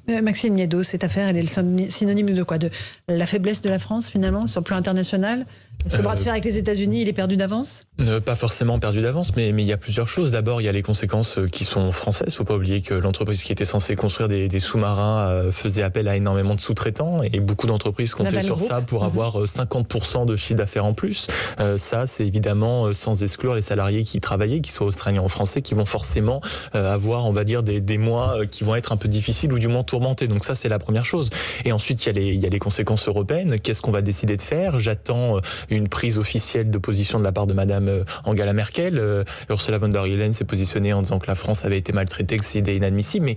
Maxime Niédo, cette affaire, elle est le synonyme de quoi? De la faiblesse de la France, finalement, sur le plan international? Ce bras de fer avec les États-Unis, il est perdu d'avance? Pas forcément perdu d'avance, mais il y a plusieurs choses. D'abord, il y a les conséquences qui sont françaises. Faut pas oublier que l'entreprise qui était censée construire des sous-marins faisait appel à énormément de sous-traitants, et beaucoup d'entreprises comptaient sur ça pour avoir 50% de chiffre d'affaires en plus. Ça, c'est évidemment sans exclure les salariés qui travaillaient, qui soient australiens ou français, qui vont forcément avoir, on va dire, des mois qui vont être un peu difficiles ou du moins tourmentés. Donc ça, c'est la première chose. Et ensuite, il y a les conséquences européennes. Qu'est-ce qu'on va décider de faire? J'attends une prise officielle de position de la part de Madame Angela Merkel. Ursula von der Leyen s'est positionnée en disant que la France avait été maltraitée, que c'était inadmissible, mais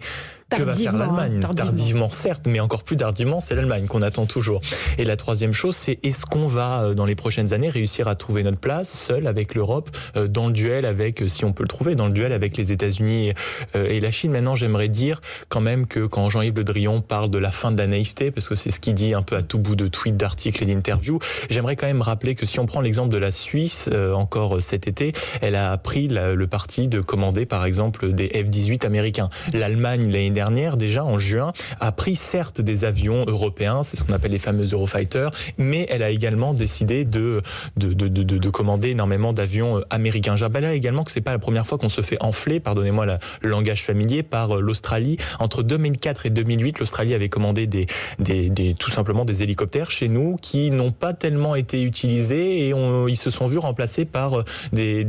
que va faire l'Allemagne? Tardivement, certes, mais encore plus tardivement, c'est l'Allemagne qu'on attend toujours. Et la troisième chose, c'est est-ce qu'on va, dans les prochaines années, réussir à trouver notre place, seul avec l'Europe, dans le duel avec, si on peut le trouver, dans le duel avec les États-Unis et la Chine. Maintenant, j'aimerais dire quand même que quand Jean-Yves Le Drian parle de la fin de la naïveté, parce que c'est ce qu'il dit un peu à tout bout de tweets, d'articles et d'interviews, j'aimerais quand même rappeler que si on prend l'exemple de la Suisse, encore cet été, elle a pris le parti de commander, par exemple, des F-18 américains. L'Allemagne, l'année dernière, déjà en juin, a pris certes des avions européens, c'est ce qu'on appelle les fameux Eurofighters, mais elle a également décidé de commander énormément d'avions américains. Je rappelle également que c'est pas la première fois qu'on se fait enfler, pardonnez-moi le langage familier, par l'Australie. Entre 2004 et 2008, l'Australie avait commandé tout simplement des hélicoptères chez nous qui n'ont pas tellement été utilisés, et ils se sont vus remplacés par des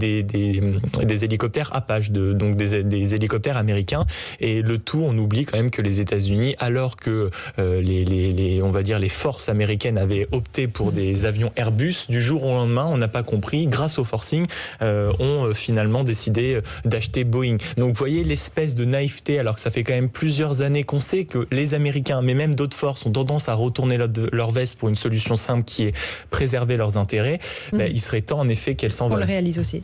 hélicoptères Apache, donc des hélicoptères américains. Et le tout, on oublie quand même que les États-Unis, alors que on va dire les forces américaines avaient opté pour des avions Airbus, du jour au lendemain, on n'a pas compris, grâce au forcing, ont finalement décidé d'acheter Boeing. Donc vous voyez l'espèce de naïveté, alors que ça fait quand même plusieurs années qu'on sait que les Américains, mais même d'autres forces, ont tendance à retourner leur veste pour une solution simple qui est préserver leurs intérêts. Il serait temps en effet qu'elles s'envolent. On le réalise aussi.